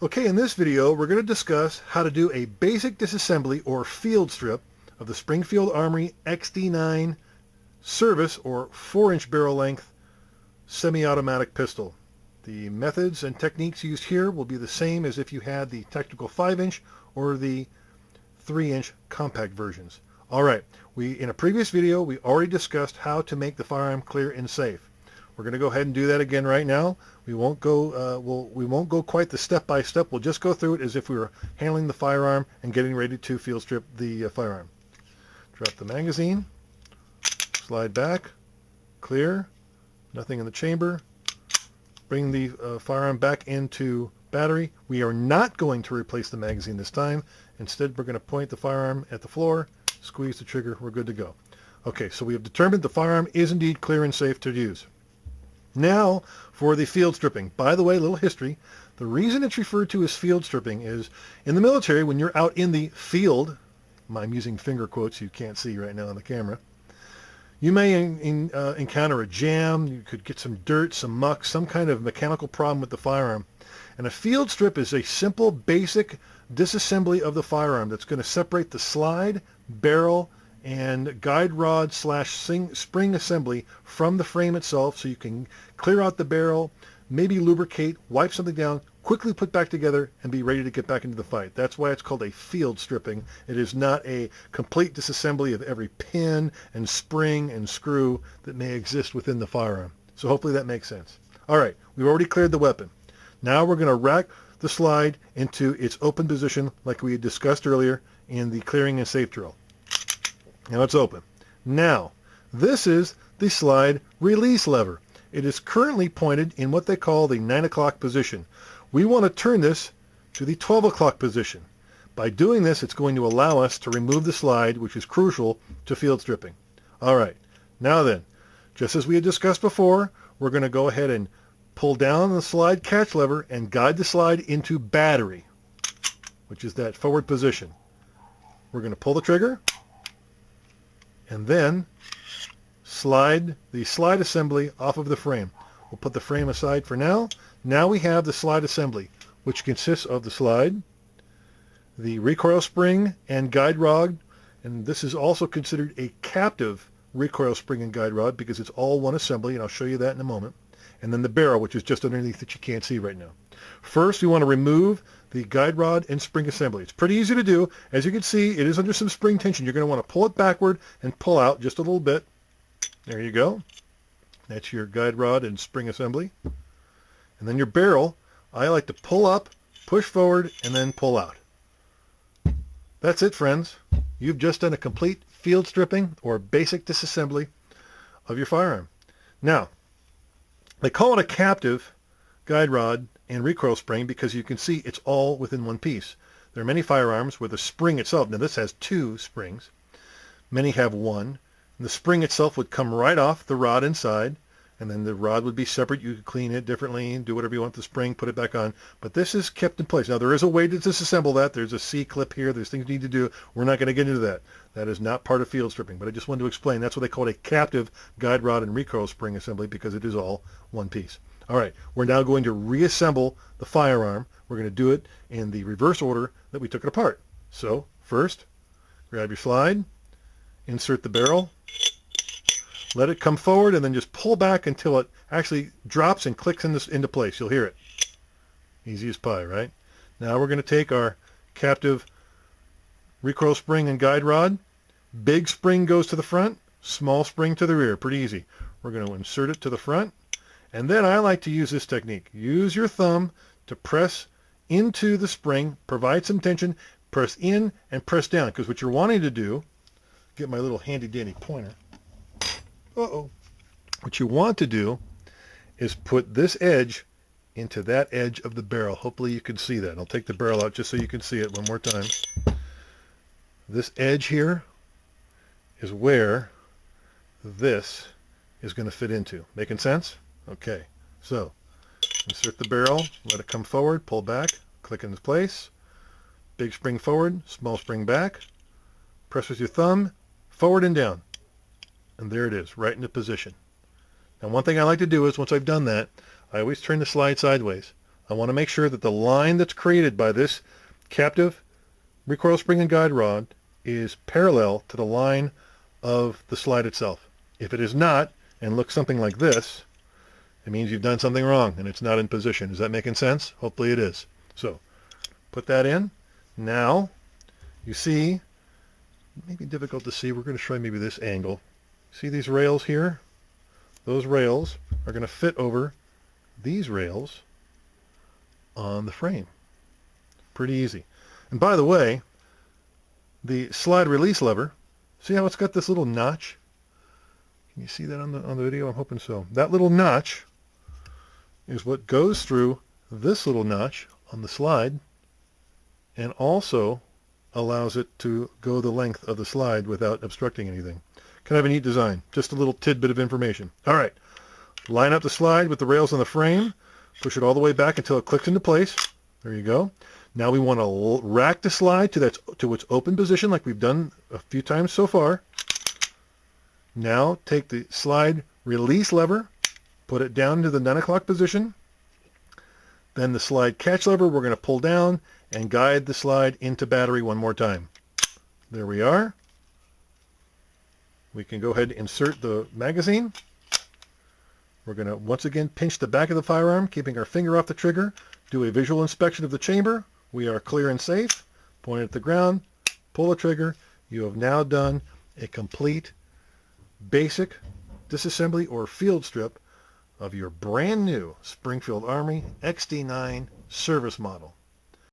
Okay, in this video we're going to discuss how to do a basic disassembly or field strip of the Springfield Armory XD9 service or 4-inch barrel length semi-automatic pistol. The methods and techniques used here will be the same as if you had the technical 5-inch or the 3-inch compact versions. Alright, in a previous video we already discussed how to make the firearm clear and safe. We're going to go ahead and do that again right now. We won't go quite the step by step. We'll just go through it as if we were handling the firearm and getting ready to field strip the firearm. Drop the magazine, slide back, clear, nothing in the chamber. Bring the firearm back into battery. We are not going to replace the magazine this time. Instead, we're going to point the firearm at the floor, squeeze the trigger, we're good to go. Okay, so we have determined the firearm is indeed clear and safe to use. Now for the field stripping. By the way, a little history. The reason it's referred to as field stripping is in the military, when you're out in the field, I'm using finger quotes you can't see right now on the camera, you may encounter a jam, you could get some dirt, some muck, some kind of mechanical problem with the firearm. And a field strip is a simple, basic disassembly of the firearm that's going to separate the slide, barrel, and guide rod / spring assembly from the frame itself so you can clear out the barrel, maybe lubricate, wipe something down, quickly put back together, and be ready to get back into the fight. That's why it's called a field stripping. It is not a complete disassembly of every pin and spring and screw that may exist within the firearm. So hopefully that makes sense. All right, we've already cleared the weapon. Now we're going to rack the slide into its open position like we had discussed earlier in the clearing and safe drill. Now it's open. Now, this is the slide release lever. It is currently pointed in what they call the 9 o'clock position. We want to turn this to the 12 o'clock position. By doing this, it's going to allow us to remove the slide, which is crucial to field stripping. All right, now then, just as we had discussed before, we're going to go ahead and pull down the slide catch lever and guide the slide into battery, which is that forward position. We're going to pull the trigger and then slide the slide assembly off of the frame. We'll put the frame aside for now. Now we have the slide assembly, which consists of the slide, the recoil spring and guide rod, and this is also considered a captive recoil spring and guide rod because it's all one assembly, and I'll show you that in a moment. And then the barrel, which is just underneath that you can't see right now. First, we want to remove the guide rod and spring assembly. It's pretty easy to do. As you can see, it is under some spring tension. You're going to want to pull it backward and pull out just a little bit. There you go. That's your guide rod and spring assembly. And then your barrel, I like to pull up, push forward, and then pull out. That's it, friends. You've just done a complete field stripping or basic disassembly of your firearm. Now, they call it a captive guide rod and recoil spring because you can see it's all within one piece. There are many firearms where the spring itself, now this has 2 springs, many have 1, and the spring itself would come right off the rod inside, and then the rod would be separate. You could clean it differently and do whatever you want with the spring, put it back on, but this is kept in place. Now there is a way to disassemble that. There's a C-clip here. There's things you need to do. We're not going to get into that. That is not part of field stripping, but I just wanted to explain. That's what they call a captive guide rod and recoil spring assembly because it is all one piece. All right, we're now going to reassemble the firearm. We're going to do it in the reverse order that we took it apart. So first, grab your slide, insert the barrel, let it come forward, and then just pull back until it actually drops and clicks into place. You'll hear it. Easy as pie, right? Now we're going to take our captive recoil spring and guide rod. Big spring goes to the front, small spring to the rear. Pretty easy. We're going to insert it to the front. And then I like to use this technique. Use your thumb to press into the spring, provide some tension, press in and press down. Because what you're wanting to do, get my little handy dandy pointer. What you want to do is put this edge into that edge of the barrel. Hopefully you can see that. I'll take the barrel out just so you can see it one more time. This edge here is where this is going to fit into. Making sense? Okay, so insert the barrel, let it come forward, pull back, click into place, big spring forward, small spring back, press with your thumb, forward and down, and there it is, right into position. Now one thing I like to do is once I've done that, I always turn the slide sideways. I want to make sure that the line that's created by this captive recoil spring and guide rod is parallel to the line of the slide itself. If it is not, and looks something like this, it means you've done something wrong and it's not in position. Is that making sense? Hopefully it is. So put that in. Now you see, maybe difficult to see, we're going to try maybe this angle. See these rails here? Those rails are going to fit over these rails on the frame. Pretty easy. And by the way, the slide release lever, see how it's got this little notch? Can you see that on the video? I'm hoping so. That little notch is what goes through this little notch on the slide and also allows it to go the length of the slide without obstructing anything. Kind of a neat design. Just a little tidbit of information. All right. Line up the slide with the rails on the frame. Push it all the way back until it clicks into place. There you go. Now we want to rack the slide to its open position like we've done a few times so far. Now take the slide release lever, put it down into the 9 o'clock position. Then the slide catch lever we're going to pull down and guide the slide into battery one more time. There we are. We can go ahead and insert the magazine. We're going to once again pinch the back of the firearm, keeping our finger off the trigger. Do a visual inspection of the chamber. We are clear and safe. Point it at the ground. Pull the trigger. You have now done a complete basic disassembly or field strip of your brand new Springfield Armory XD9 service model.